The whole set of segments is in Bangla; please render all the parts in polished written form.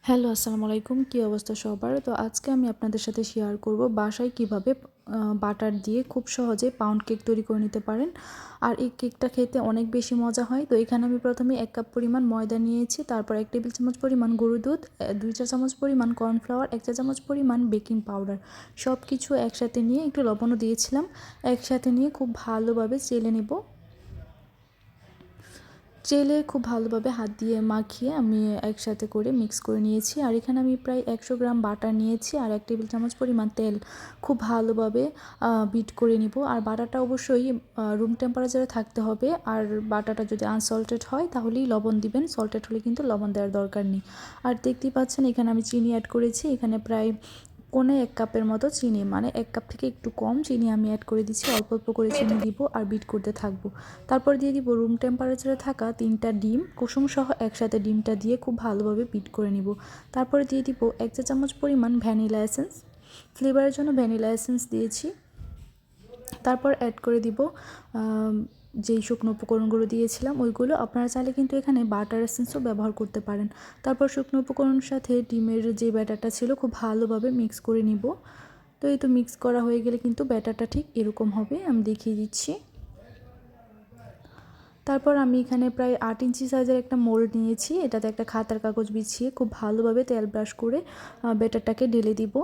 হ্যালো, আসসালামু আলাইকুম। কী অবস্থা সবার? তো আজকে আমি আপনাদের সাথে শেয়ার করব বাসায় কিভাবে বাটার দিয়ে খুব সহজে পাউন্ড কেক তৈরি করে নিতে পারেন। আর এই কেকটা খেতে অনেক বেশি মজা হয়। তো এখানে আমি প্রথমে ১ কাপ পরিমাণ ময়দা নিয়েছি, তারপর ১ টেবিল চামচ পরিমাণ গরুর দুধ, ২ চা চামচ পরিমাণ কর্নফ্লাওয়ার, ১ চা চামচ পরিমাণ বেকিং পাউডার। সব কিছু একসাথে নিয়ে একটু লবণও দিয়েছিলাম। একসাথে নিয়ে খুব ভালোভাবে চেলে নেব। চেলে খুব ভালোভাবে হাত দিয়ে মাখিয়ে আমি একসাথে করে মিক্স করে নিয়েছি। আর এখানে আমি প্রায় ১০০ গ্রাম বাটার নিয়েছি আর ১ টেবিল চামচ পরিমাণ তেল খুব ভালোভাবে বিট করে নিব। আর বাটারটা অবশ্যই রুম টেম্পারেচারে থাকতে হবে। আর বাটারটা যদি আনসল্টেড হয় তাহলেই লবণ দিবেন, সল্টেড হলে কিন্তু লবণ দেওয়ার দরকার নেই। আর দেখতেই পাচ্ছেন এখানে আমি চিনি অ্যাড করেছি। এখানে প্রায় পৌনে ১ কাপের মতো চিনি, মানে ১ কাপ থেকে একটু কম চিনি আমি অ্যাড করে দিচ্ছি। অল্প অল্প করে চিনি দিব আর বিট করতে থাকবো। তারপর দিয়ে দিব রুম টেম্পারেচারে থাকা ৩টা ডিম, কুসুমসহ একসাথে ডিমটা দিয়ে খুব ভালোভাবে বিট করে নিব। তারপরে দিয়ে দিব ১ চা চামচ পরিমাণ ভ্যানিলা এসেন্স। ফ্লেভারের জন্য ভ্যানিলা এসেন্স দিয়েছি। তারপর অ্যাড করে দিব যেই শুকনো উপকরণগুলো দিয়েছিলাম ওইগুলো। আপনারা চাইলে কিন্তু এখানে বাটার এসেন্সও ব্যবহার করতে পারেন। তারপর শুকনো উপকরণের সাথে ডিমের যে ব্যাটারটা ছিল খুব ভালোভাবে মিক্স করে নিব। তো এই তো মিক্স করা হয়ে গেলে কিন্তু ব্যাটারটা ঠিক এরকম হবে, আমি দেখিয়ে দিচ্ছি। তারপর আমি এখানে প্রায় ৮ ইঞ্চি সাইজের একটা মোল্ড নিয়েছি। এটাতে একটা খাতার কাগজ বিছিয়ে খুব ভালোভাবে তেল ব্রাশ করে ব্যাটারটাকে ঢেলে দিব।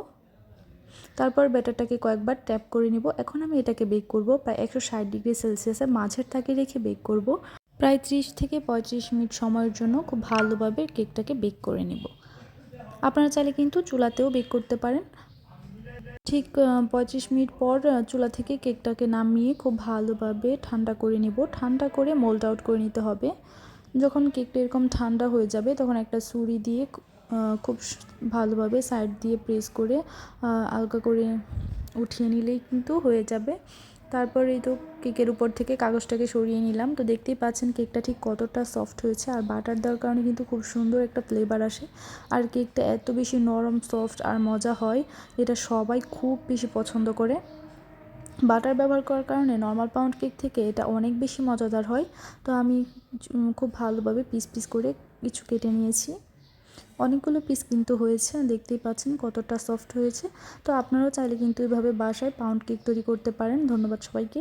তারপর ব্যাটারটাকে কয়েকবার ট্যাপ করে নিব। এখন আমি এটাকে বেক করব প্রায় ১৬০ ডিগ্রি সেলসিয়াসে মাঝের তাকে রেখে বেক করব প্রায় ৩০ থেকে ৩৫ মিনিট সময়ের জন্য। খুব ভালোভাবে কেকটাকে বেক করে নিব। আপনারা চাইলে কিন্তু চুলাতেও বেক করতে পারেন। ঠিক ৩৫ মিনিট পর চুলা থেকে কেকটাকে নামিয়ে খুব ভালোভাবে ঠান্ডা করে নেব। ঠান্ডা করে মোল্ড আউট করে নিতে হবে। যখন কেকটা এরকম ঠান্ডা হয়ে যাবে তখন একটা ছুরি দিয়ে খুব ভালোভাবে সাইড দিয়ে প্রেস করে হালকা করে উঠিয়ে নিলেই কিন্তু হয়ে যাবে। তারপর এই তো কেকের উপর থেকে কাগজটাকে সরিয়ে নিলাম। তো দেখতেই পাচ্ছেন কেকটা ঠিক কতটা সফট হয়েছে। আর বাটার দেওয়ার কারণে কিন্তু খুব সুন্দর একটা ফ্লেভার আসে। আর কেকটা এত বেশি নরম, সফট আর মজা হয়, এটা সবাই খুব বেশি পছন্দ করে। বাটার ব্যবহার করার কারণে নর্মাল পাউন্ড কেক থেকে এটা অনেক বেশি মজাদার হয়। তো আমি খুব ভালোভাবে পিস পিস করে কিছু কেটে নিয়েছি। অনেকগুলো পিস কিন্তু হয়েছে, দেখতেই পাচ্ছেন কতটা সফট হয়েছে। তো আপনারাও চাইলে কিন্তু এভাবে বাসায় পাউন্ড কেক তৈরি করতে পারেন। ধন্যবাদ সবাইকে।